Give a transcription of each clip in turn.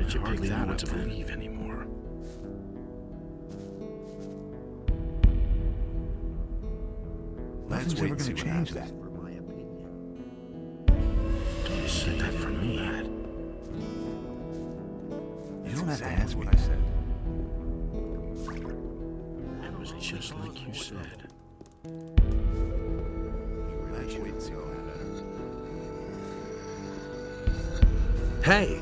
did you hardly know what to believe anymore? Let's wait and see what happens. You said that for me. You don't have to ask what I said. It was just like you said. Let's wait and see what happens. Hey!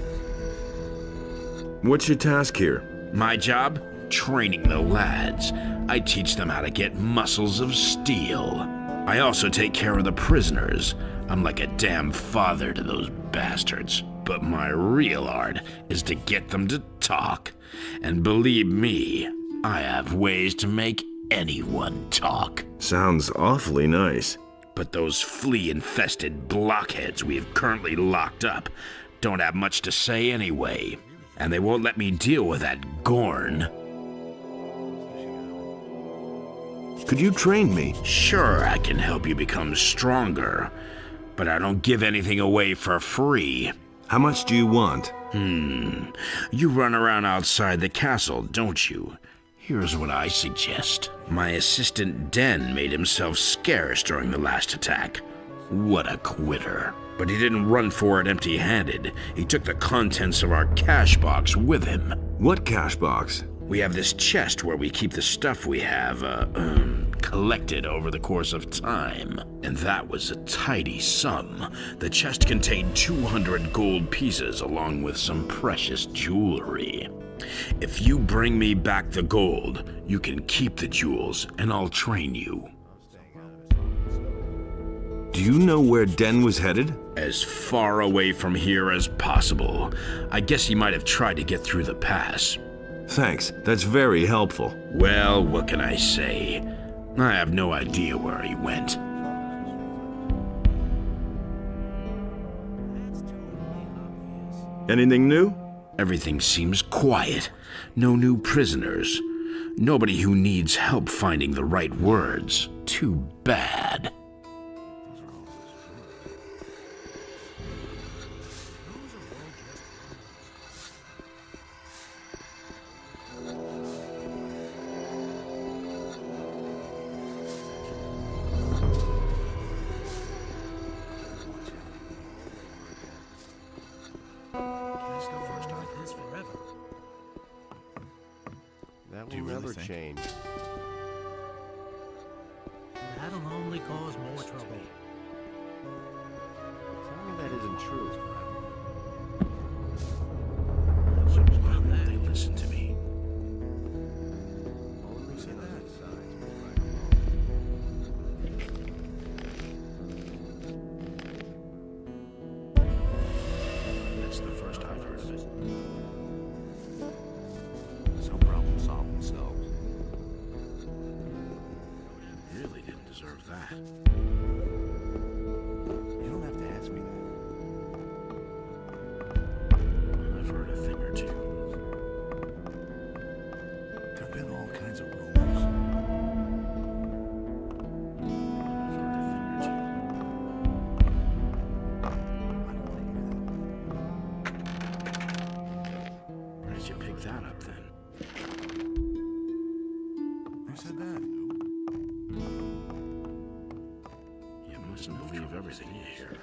What's your task here? My job? Training the lads. I teach them how to get muscles of steel. I also take care of the prisoners. I'm like a damn father to those bastards. But my real art is to get them to talk. And believe me, I have ways to make anyone talk. Sounds awfully nice. But those flea-infested blockheads we have currently locked up don't have much to say anyway. And they won't let me deal with that Gorn. Could you train me? Sure, I can help you become stronger, but I don't give anything away for free. How much do you want? You run around outside the castle, don't you? Here's what I suggest. My assistant Den made himself scarce during the last attack. What a quitter. But he didn't run for it empty-handed. He took the contents of our cash box with him. What cash box? We have this chest where we keep the stuff we have, collected over the course of time. And that was a tidy sum. The chest contained 200 gold pieces along with some precious jewelry. If you bring me back the gold, you can keep the jewels and I'll train you. Do you know where Den was headed? As far away from here as possible. I guess he might have tried to get through the pass. Thanks, that's very helpful. Well, what can I say? I have no idea where he went. Anything new? Everything seems quiet. No new prisoners. Nobody who needs help finding the right words. Too bad. That will never change. That'll only cause more trouble. Tell me that isn't true. So why won't they listen to me? Only see that. That's the first I've heard of it. Some problems solve themselves. Really didn't deserve that. You don't have to ask me that. I've heard a thing or two. There have been all kinds of rumors. I've heard a thing or two. I don't want to hear Where did you pick that up then? that. Who said that? You mustn't believe everything you hear.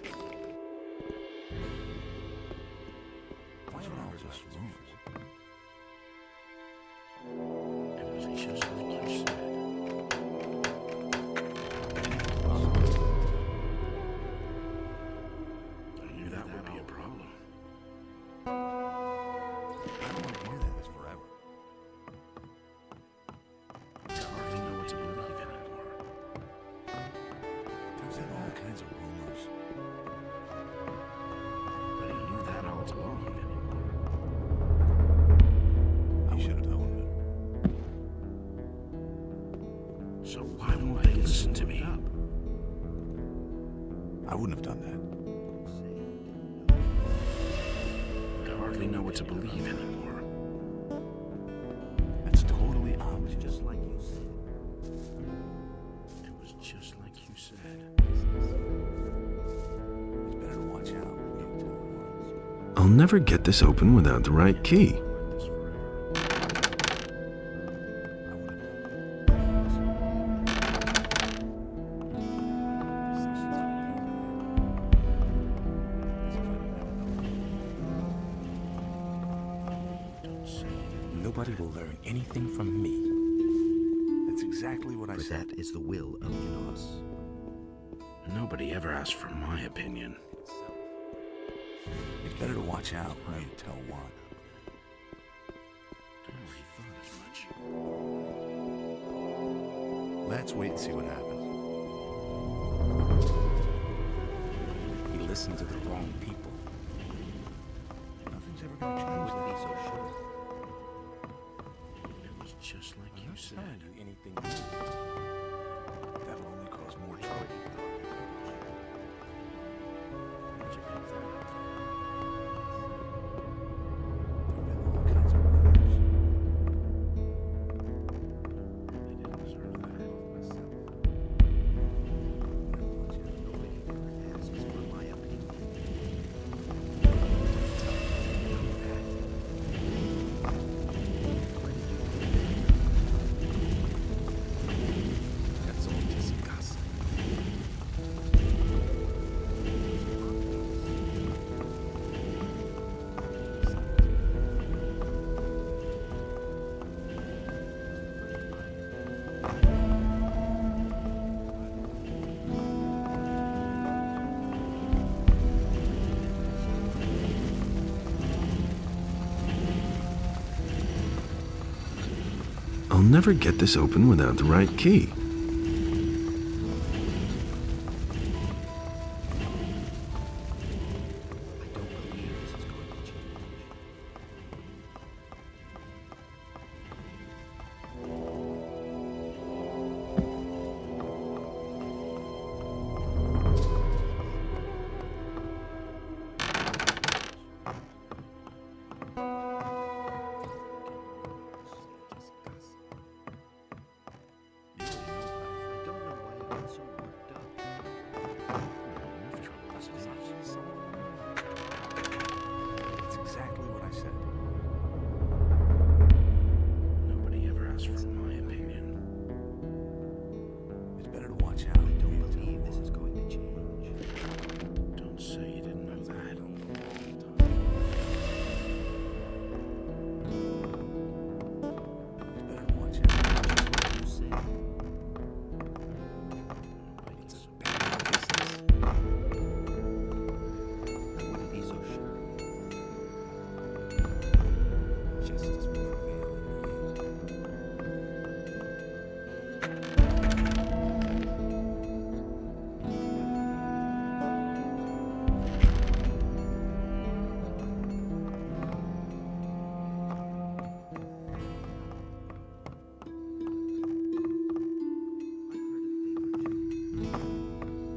Those are all just rumors. It was just like you said. I knew that would be a problem. I don't want to hear that this forever. I hardly know what to believe anymore. There's been all kinds of rumors. But I knew that all along anymore. I should have known better. So why won't they listen to me? I wouldn't have done that. I hardly know what to believe anymore. That's totally obvious. Just like you said. It was just like you said. It's better to watch out when you tell the world. I'll never get this open without the right key. Nobody will learn anything from me. That's exactly what I For said. that is the will of Enos. Nobody ever asked for my opinion. It's better to watch out who you tell what. I already thought as much. Let's wait and see what happens. He listened to the wrong people. Nothing's ever gonna I change wouldn't that. be so sure. It was just like I'm you not said. telling you anything new. That'll only cause more trouble. Where'd you pick that up? There've been all kinds of rumors. They didn't deserve that. Nobody ever asks for my opinion. That's all just gossip. I'll never get this open without the right key. I don't believe this is going to change. I don't know why I get so worked up. Enough trouble as it is. That's exactly what I said. Nobody ever asked for my opinion. It's better to watch out. I don't believe this is going to change. Don't say you didn't know that. It's better to watch out. You say. It's a bad business. I wouldn't be so sure. Justice will prevail in the end. I've heard a thing or two.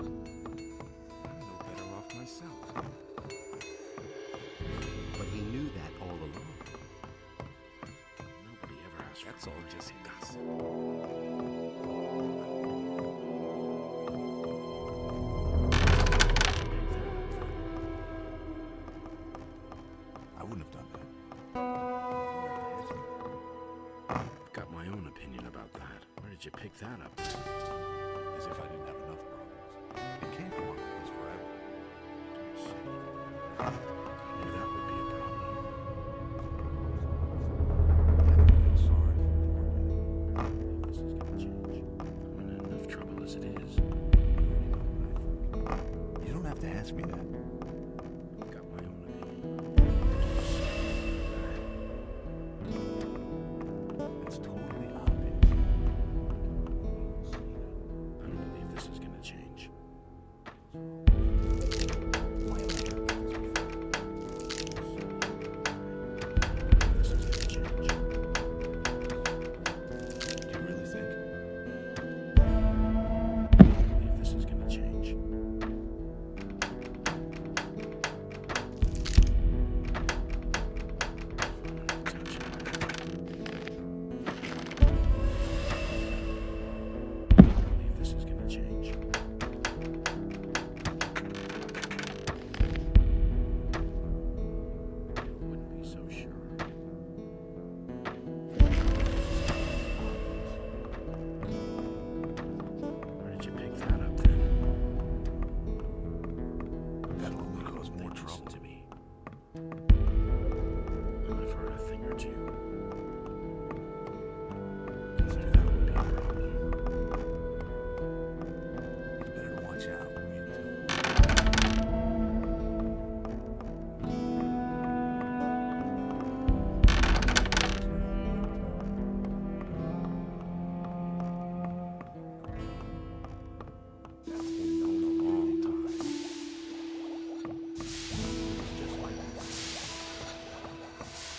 I'm no better off myself. But he knew that all along. Nobody ever asked That's for all my just opinion. gossip. I wouldn't have done that. I've got my own opinion about that. Where did you pick that up? As if I didn't have enough problems. It can't go on like this forever. I knew that would be a problem. I don't feel sorry for the poor guy. This is gonna change. I'm in enough trouble as it is. You don't have to ask me that. I've got my own opinion. It's totally obvious. I don't believe this is gonna change. Why haven't I heard about this before?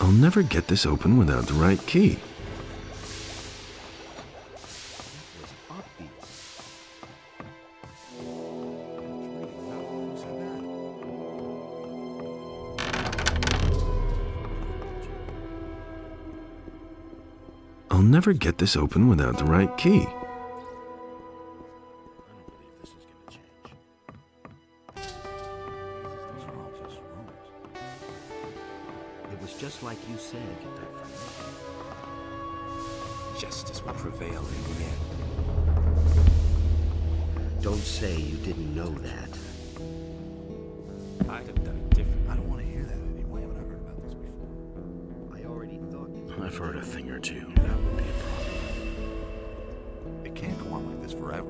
I'll never get this open without the right key. Was obvious. I'll never get this open without the right key. I don't believe this is gonna change. Those are all just rumors. It was just like you said. Get that from me. Justice will prevail in the end. Don't say you didn't know that. I'd have done it different. I don't want to hear that anymore. Haven't I heard about this before? I already thought that. I've heard a thing or two. That would be a problem. It can't go on like this forever.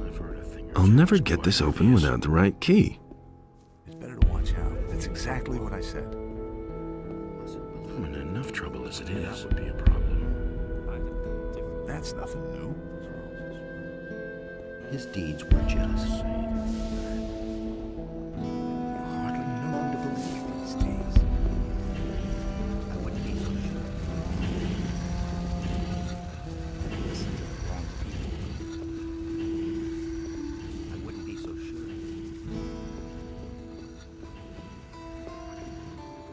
I've heard a thing or I'll two. never It's get quite this open obvious. without the right key. It's better to watch out. That's exactly what I said. I'm in enough trouble as it is. That would be a problem. I'd have done it different. That's nothing new. His deeds were just. You hardly know who to believe these days. I wouldn't be so sure. Listen to the wrong people. I wouldn't be so sure.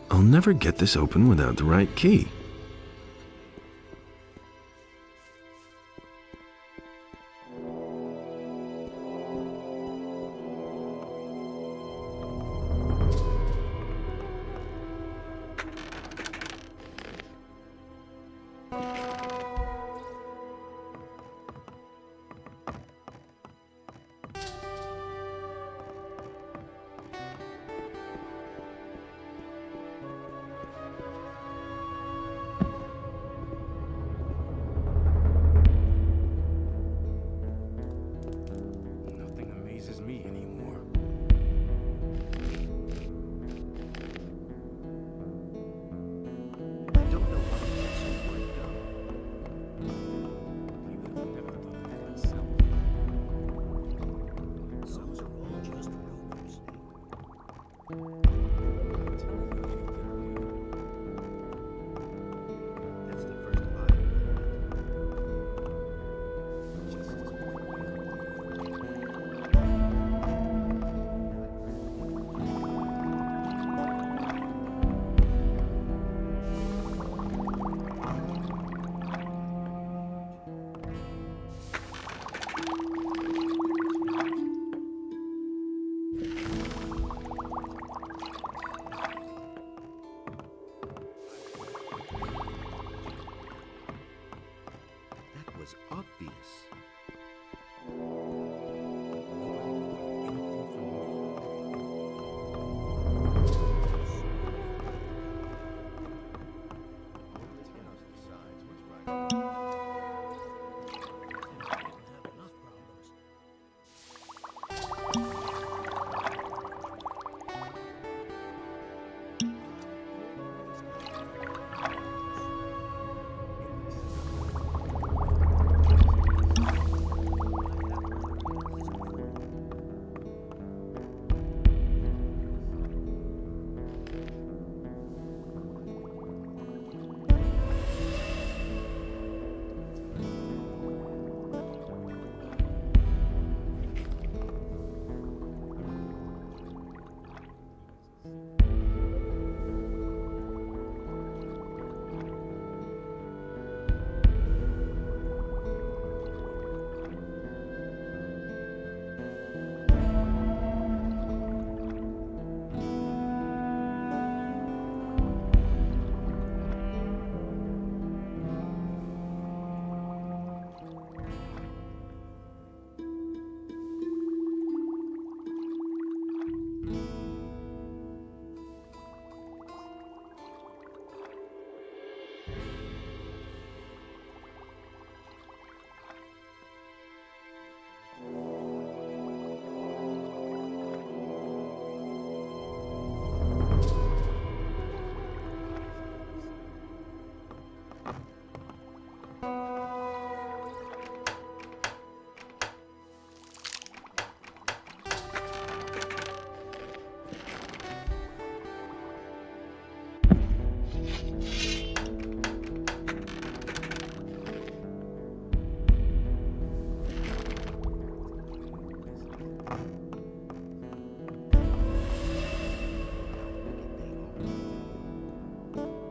I'll never get this open without the right key. Nothing amazes me anymore. I don't know why he gets so worked up. He would have never thought that himself. Those are all just rumors. That's the first I've heard That was obvious. Didn't have enough problems.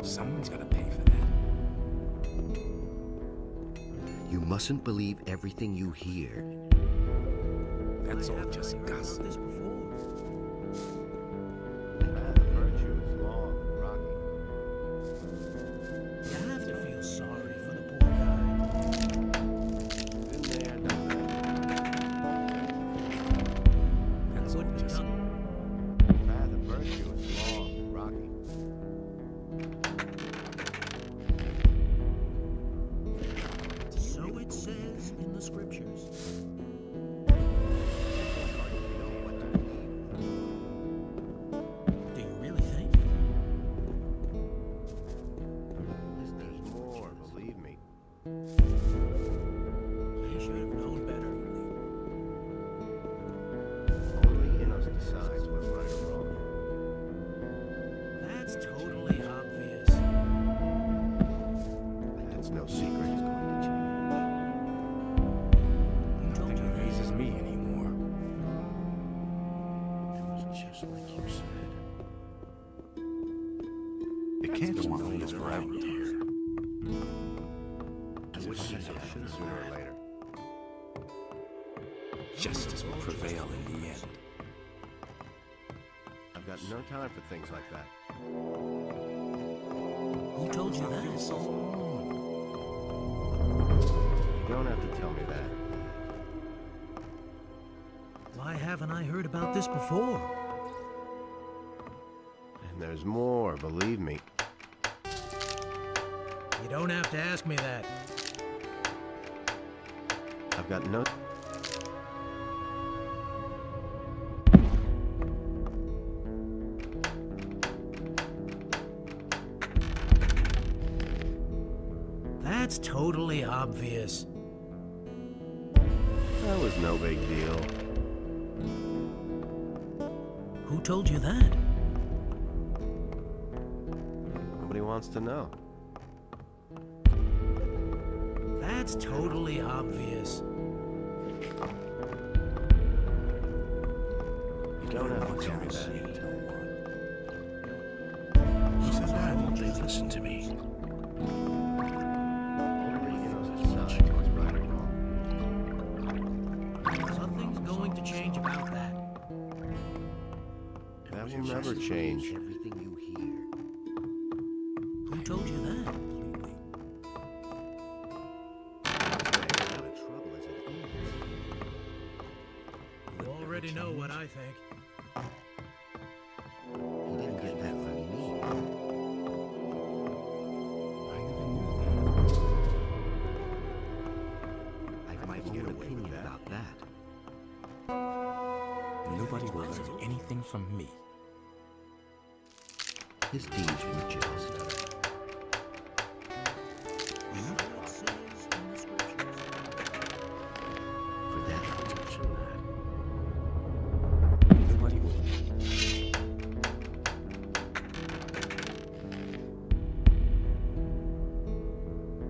Someone's gotta pay for that. You mustn't believe everything you hear. That's all Haven't just I heard about gossip. this before? Virtue is long and rocky. You have to feel sorry for the poor guy. Been there, done that. That's all Wouldn't just. come. Path of virtue is long and rocky. So it says in the scriptures. Do you really think? There's more, believe me. You should have known better. Only in us decides what's right or wrong. That's totally obvious. That's no secret. It's going to change. Nothing amazes me anymore. It was just like you said. It can't go on like this forever. Sooner or later. Justice will prevail in the end. I've got no time for things like that. Who told you that? You don't have to tell me that. Why haven't I heard about this before? And there's more, believe me. You don't have to ask me that. I've got no... That's totally obvious. That was no big deal. Who told you that? Nobody wants to know. That's totally obvious. You don't have to tell me that. Who said that? Why won't they listen to me? Only in us decides what's right or wrong. Nothing's going to change about that. That will never change. Everything you hear. Who told you that? Staying out of trouble as it is. You already know what I think. He didn't get that from me. I have my own opinion about that. Nobody will learn anything from me. His deeds were just. So it says in the scriptures. For that, I'll touch on Nobody will.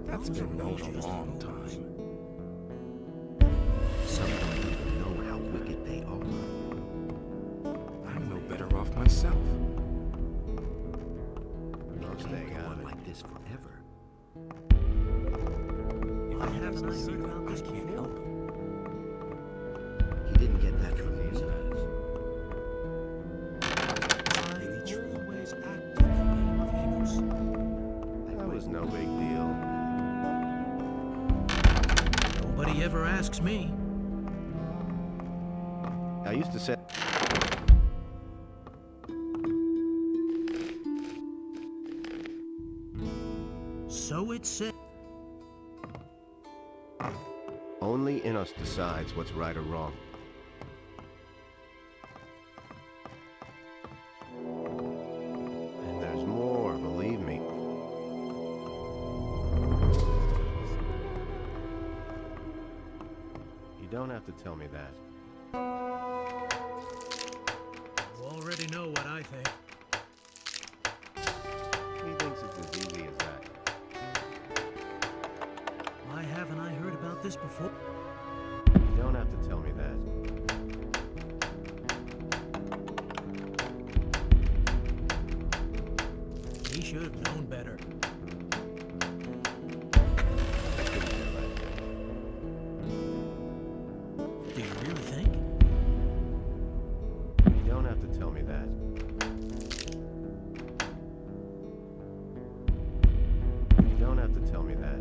That's been known a long time. Some don't even know how wicked they are. I'm no better off myself. I'm staying Go out on of it. like this forever. Why haven't I heard about this I can't before? help it. He didn't get that from me. I always act in the name of Amos. That was no big deal. Nobody ever asks me. I used to say... So it said. Only in us decides what's right or wrong. And there's more, believe me. You don't have to tell me that. You already know what I think. He thinks it's as easy as that. Why haven't I heard about this before? You don't have to tell me that. He should have known better. Do you really think? You don't have to tell me that. You don't have to tell me that.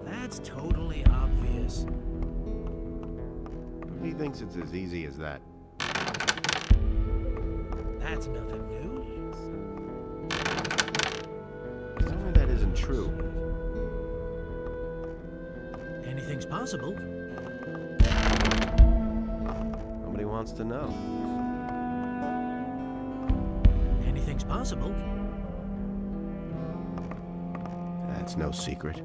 That's totally obvious. He thinks it's as easy as that. That's nothing new. Tell me that isn't true. Anything's possible. Nobody wants to know. Anything's possible. That's no secret.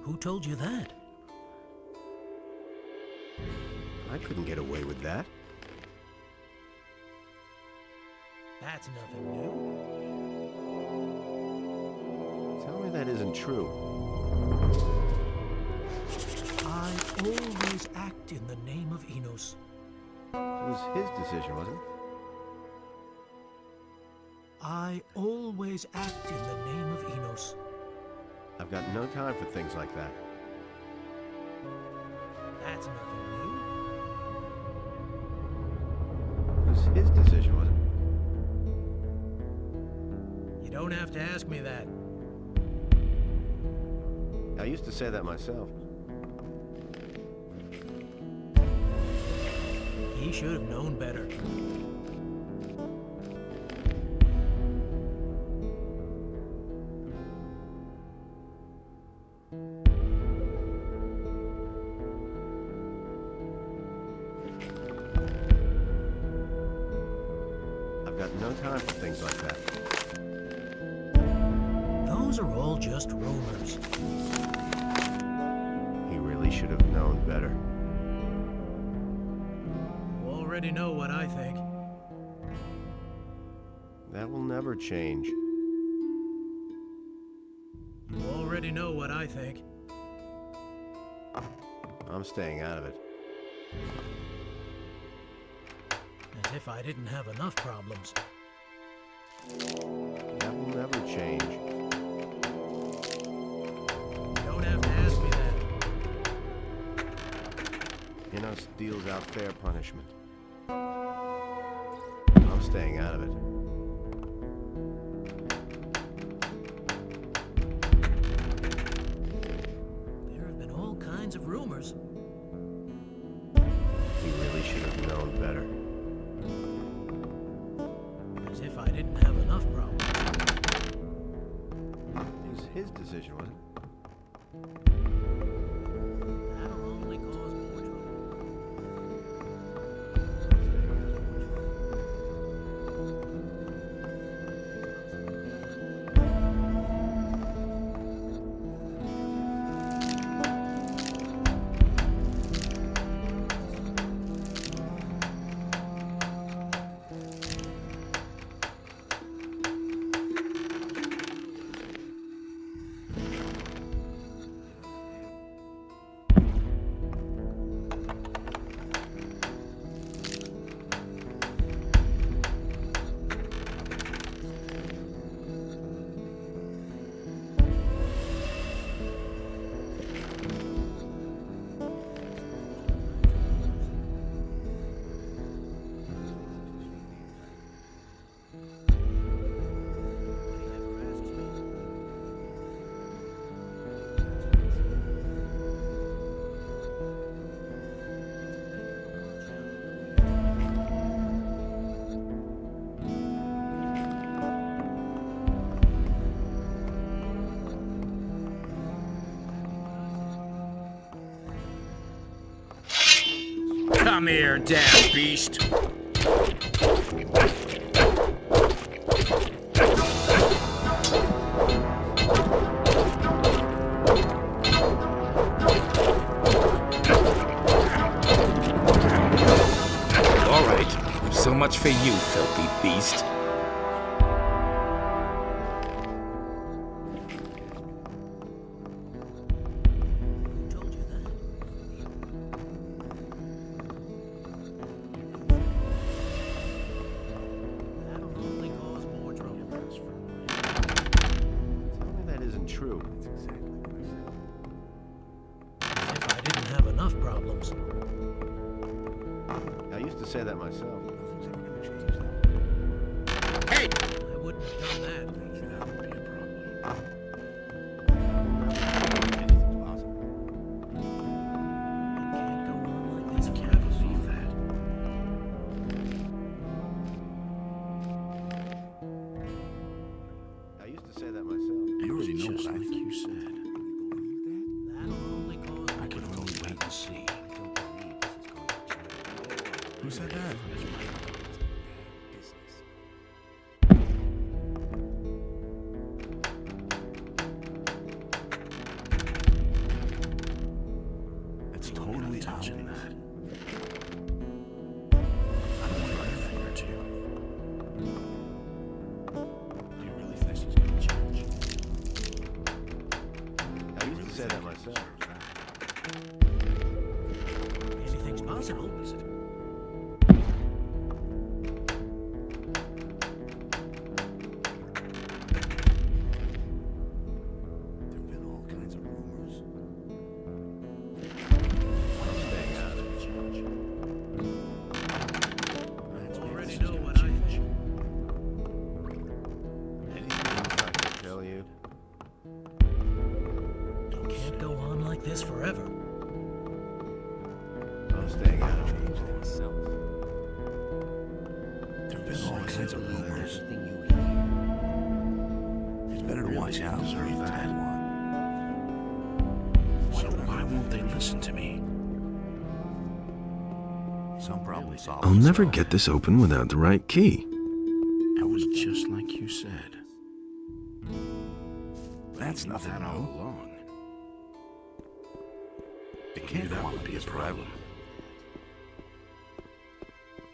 Who told you that? I couldn't get away with that. That's nothing new. Tell me that isn't true. I always act in the name of Enos. It was his decision, wasn't it? I always act in the name of Enos. I've got no time for things like that. That's nothing It was his decision, wasn't new. You don't have to ask me that. it? I used to say that myself. He should have known better. I've got no time for things like that. Those are all just rumors. He really should have known better. You already know what I think. That will never change. You already know what I think. I'm staying out of it. As if I didn't have enough problems. That will never change. You don't have to ask me that. Enos deals out fair punishment. I'm staying out of it. There have been all kinds of rumors. He really should have known better. As if I didn't have enough problems. It was his decision, wasn't it? That'll only cause more trouble. Come here, damn beast. much for you, filthy beast. Who told you that? That'll only cause more trouble. Tell me that isn't true. If I didn't have enough problems. I used to say that myself. Hey! I wouldn't have done that. That would be a problem. Anything's possible. It can't go on like this Can't forever. believe that. I used to say that myself. It was already know just what I like think. you said. That'll only cause I can only wait and see. Who said that? That's totally Touching obvious. that. I don't want a thing or two. Do you really think he's gonna change? I used to say that myself. anything's possible. There've been all kinds of rumors. I'm staying out of it. I already know what I think. Anything I can tell you. It can't go on like this forever. I'm staying out of it myself. There've been all kinds of rumors. Everything you hear. It's better to watch out. deserve Read that. one. So why won't they listen to me? Some problem solved. I'll never get this open without the right key. That was just like you said. That's I knew nothing that all new. along. It Knew can't go that on would like be a this forever. problem.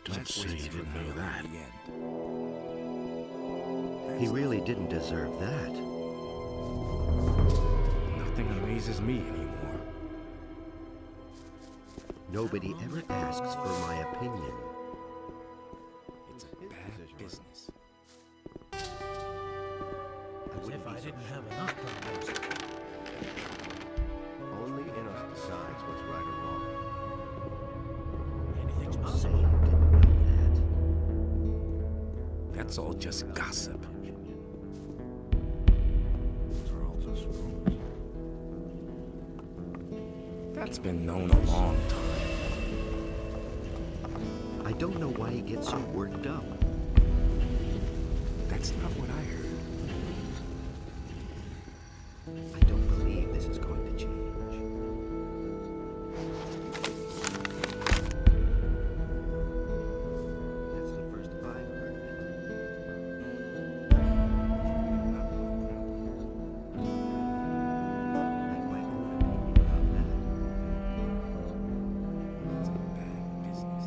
Don't Let's say wait you till didn't the know that. very end. He really didn't deserve that. Nothing amazes me anymore. Nobody ever asks for my opinion. It's a bad business. As if I didn't have enough problems. Only in us decides what's right or wrong. Anything's Say possible. you didn't know That's all just gossip. Those are all just rumors. That's been known a long time. that. I don't know why he gets so worked up. That's not what I heard. I don't believe this is going to change. That's the first I've heard of it. I have my own opinion about that. It's a bad business.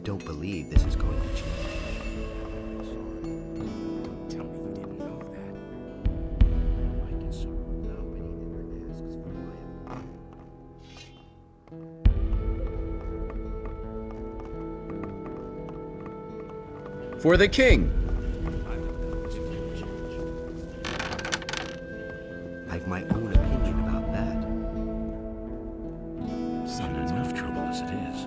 don't believe this is going to change. Don't tell me you didn't know that. I get so nobody ever asks for my For the king. I've my own opinion about that. I'm in enough trouble as it is.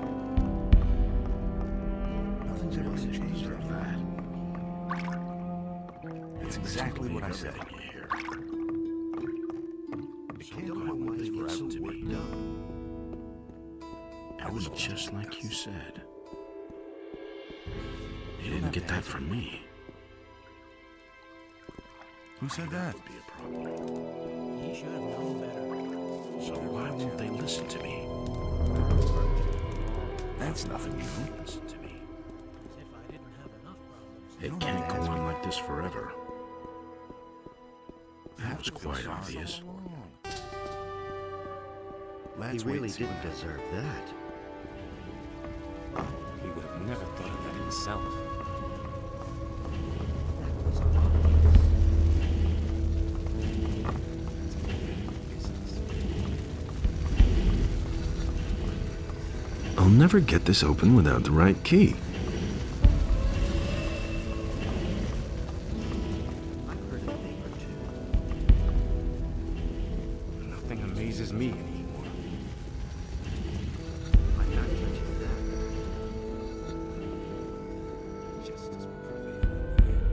Nothing's ever gonna change that. That's exactly what I said. Here. It can't go on like this forever. To me. It was just like you said. You didn't get that from me. Who said that? Would be a problem. He should have known better. So why won't they listen to me? That's nothing new. Listen to me. As if I didn't have enough problems. It can't go on like this forever. That was quite obvious. He really didn't deserve that. He would have never thought of that himself. That was obvious. I'll never get this open without the right key. I've heard a thing or two. Nothing amazes me anymore. I'm not touching that. Justice will prevail in the end.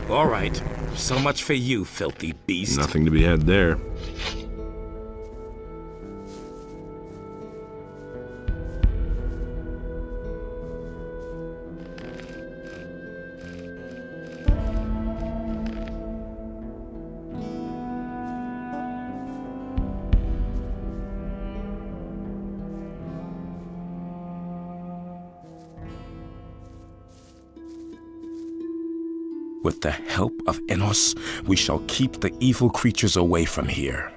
All right. So much for you, filthy beast. Nothing to be had there. With the help of Enos, we shall keep the evil creatures away from here.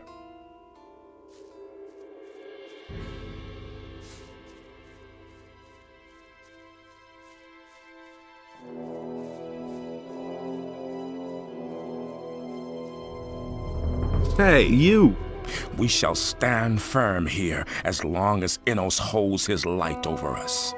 Hey, you! We shall stand firm here as long as Innos holds his light over us.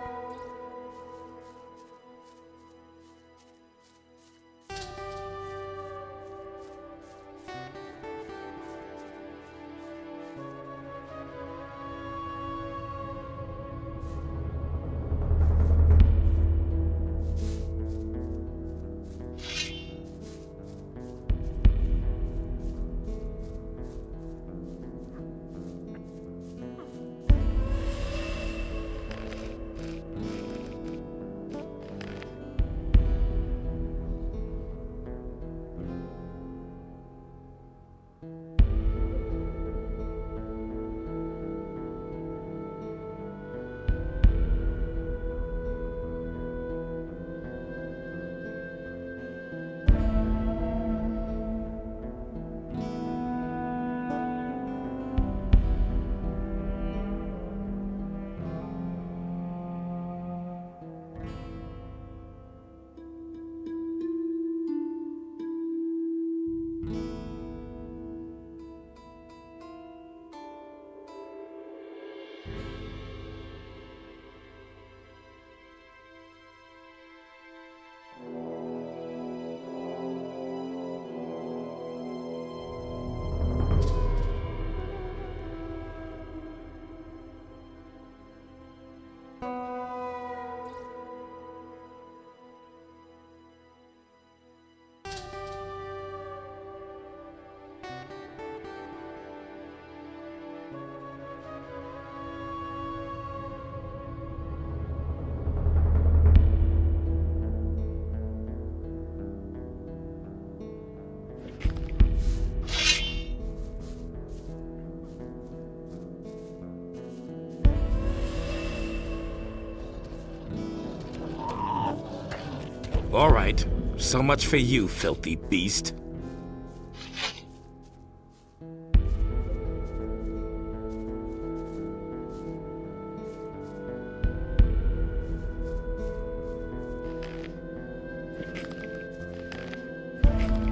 All right, so much for you, filthy beast.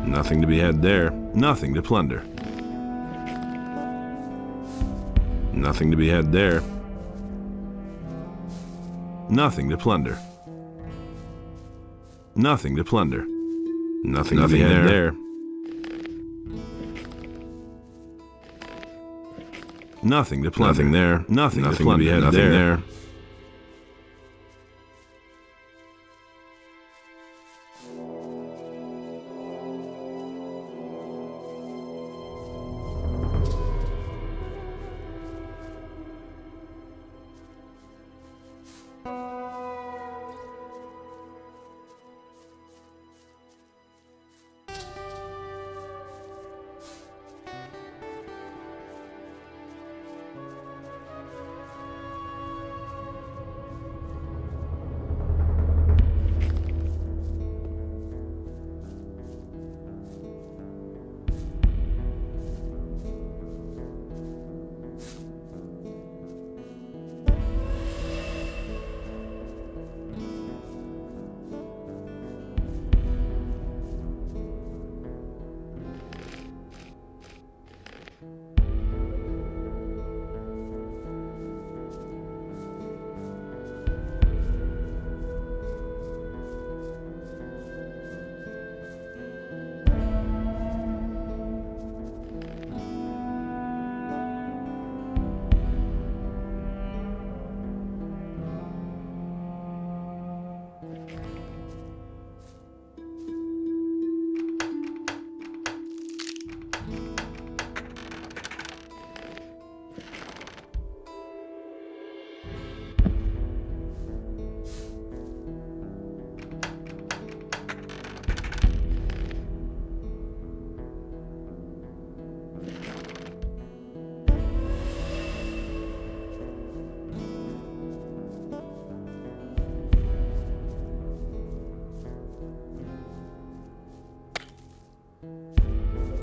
Nothing to be had there. Nothing to plunder. Nothing to be had there. Nothing to plunder. Nothing to plunder. Nothing to be had there. Nothing to plunder. Nothing there. Nothing to plunder. Be had there.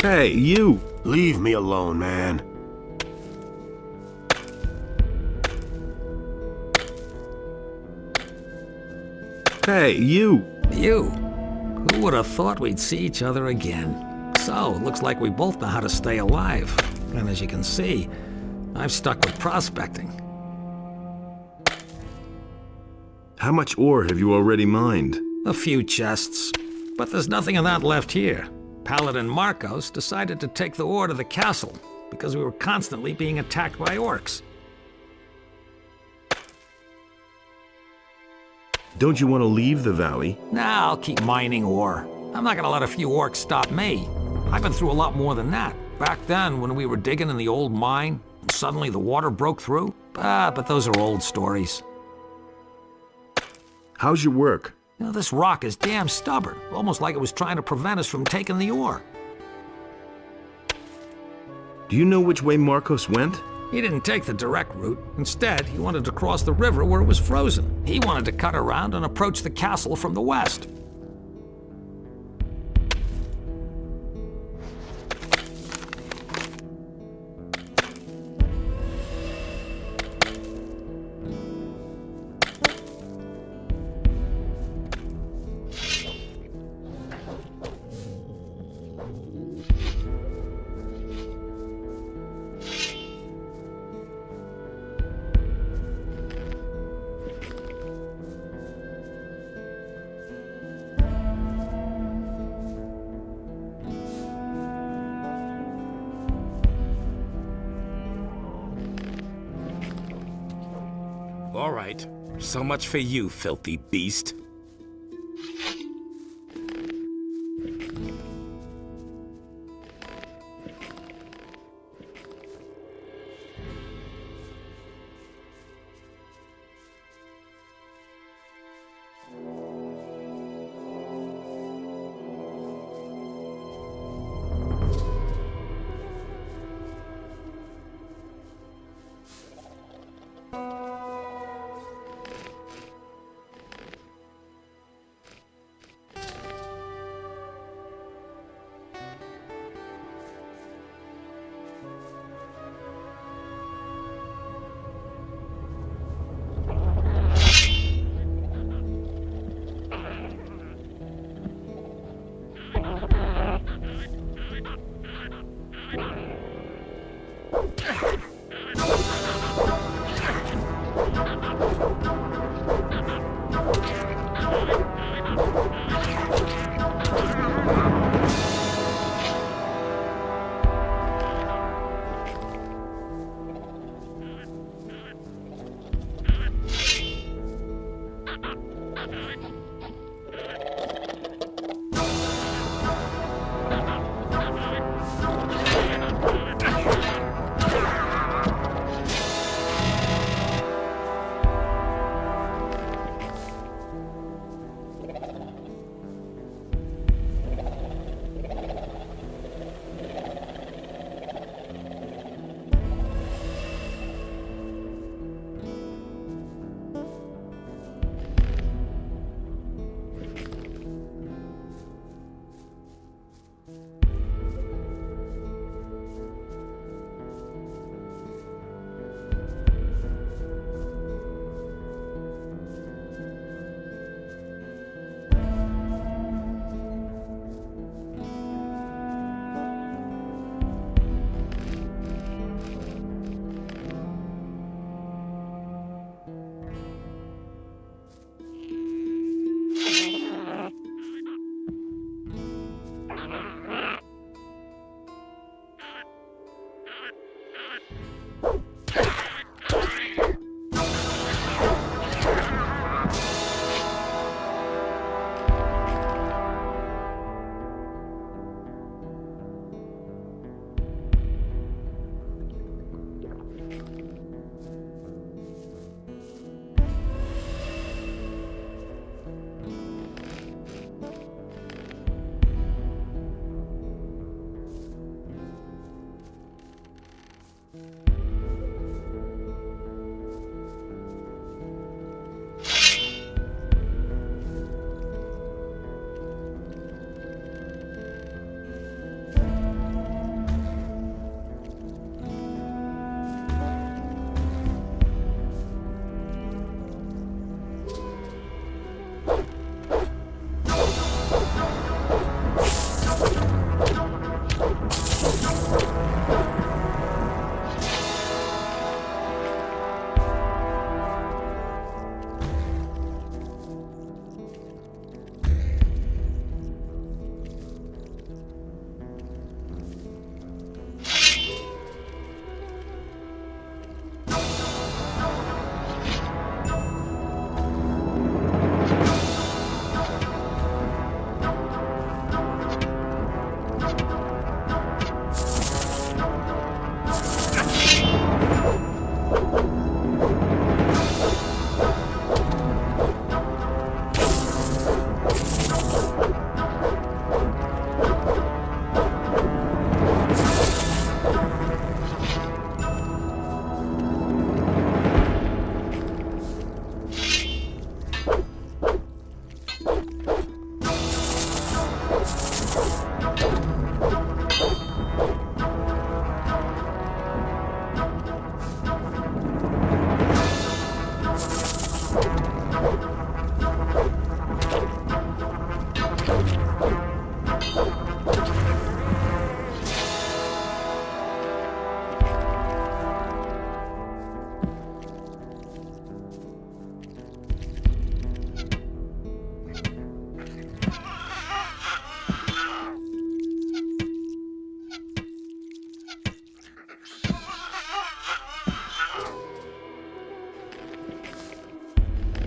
Hey, you! Leave me alone, man. Hey, you! You? Who would have thought we'd see each other again? So, looks like we both know how to stay alive. And as you can see, I've stuck with prospecting. How much ore have you already mined? A few chests. But there's nothing of that left here. Paladin Marcos decided to take the ore to the castle because we were constantly being attacked by orcs. Don't you want to leave the valley? Nah, I'll keep mining ore. I'm not gonna let a few orcs stop me. I've been through a lot more than that. Back then, when we were digging in the old mine, and suddenly the water broke through. But those are old stories. How's your work? You know, this rock is damn stubborn, almost like it was trying to prevent us from taking the ore. Do you know which way Marcos went? He didn't take the direct route. Instead, he wanted to cross the river where it was frozen. He wanted to cut around and approach the castle from the west. All right. So much for you, filthy beast.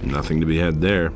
Nothing to be had there.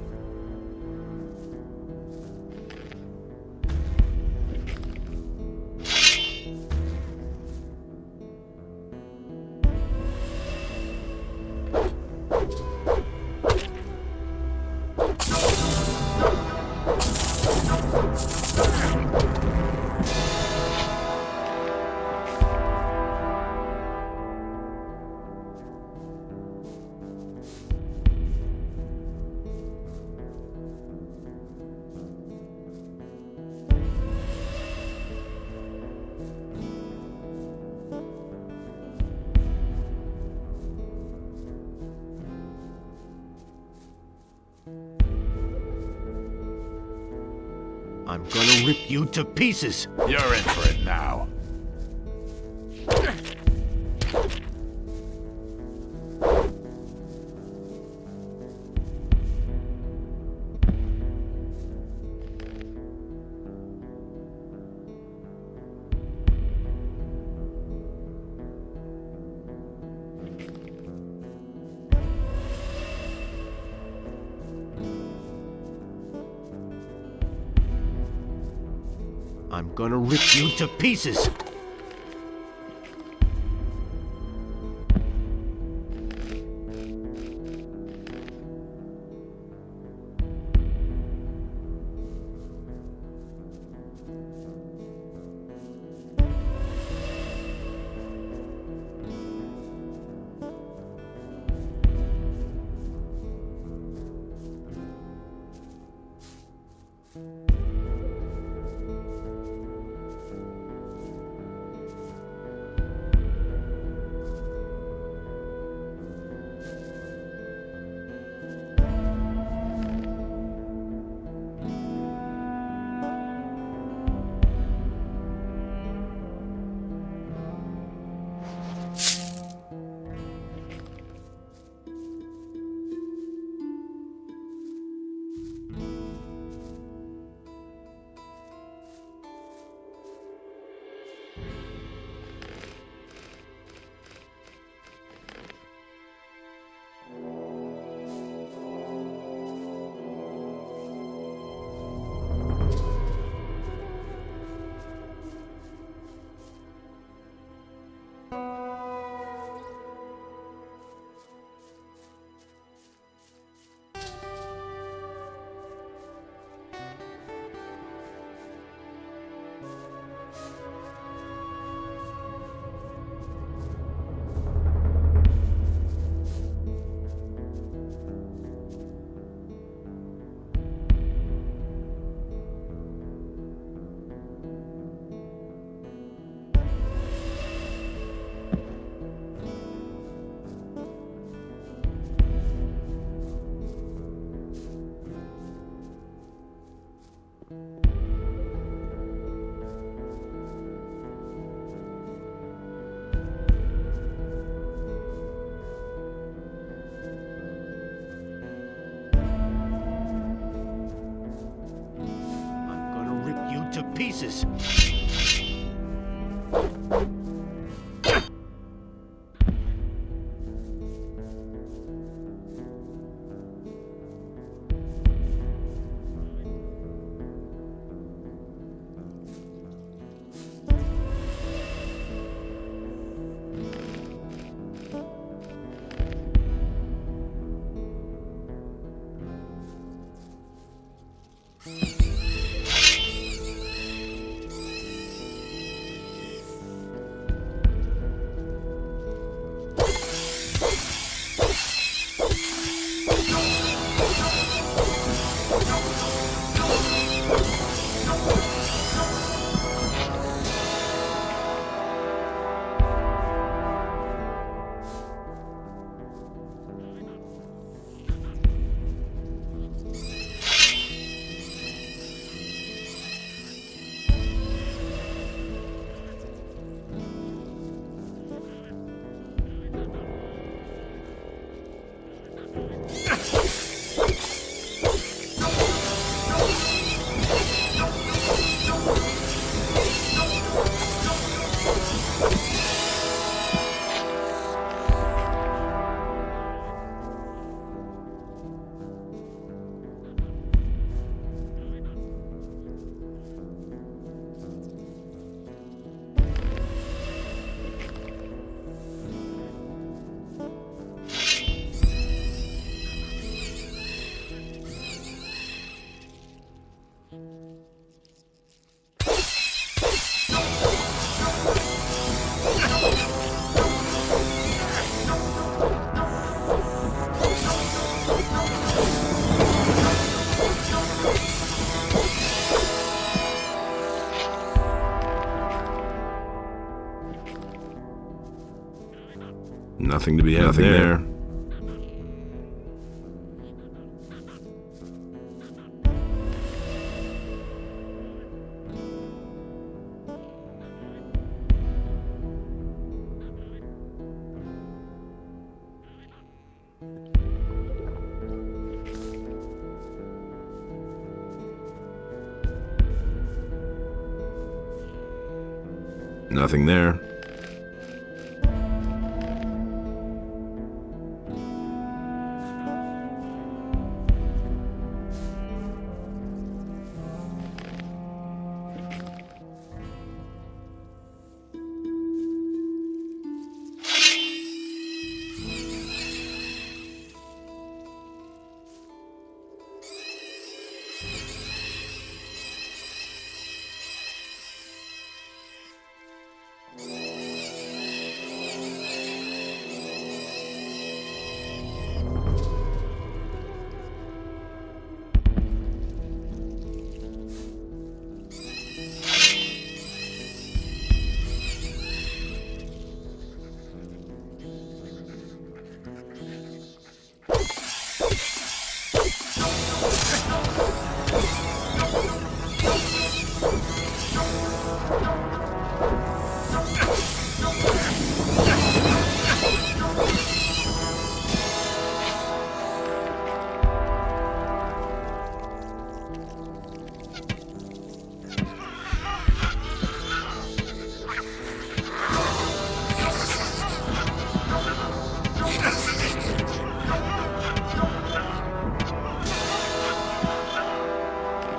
I'm gonna rip you to pieces. You're in for it now. I'm gonna rip you to pieces. To pieces. Nothing to be had there. Nothing there.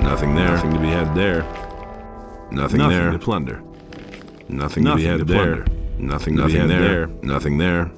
Nothing there. Nothing to be had there. Nothing there to plunder. Nothing to be had there. Nothing to be had there. Nothing there.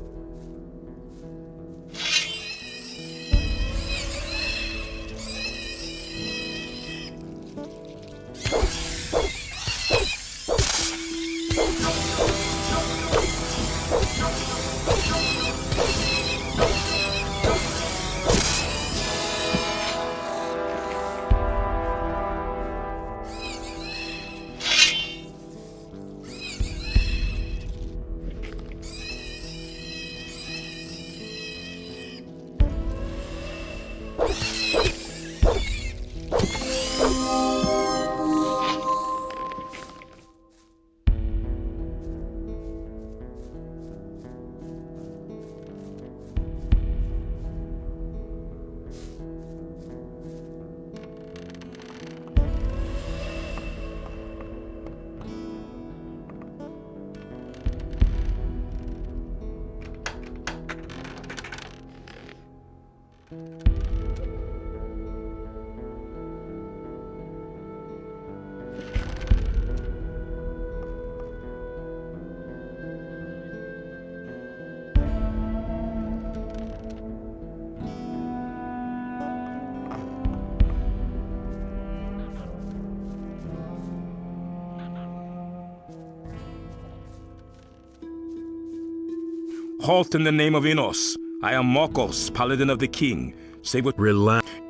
Halt in the name of Enos. I am Marcos, paladin of the king. Say what. Relax.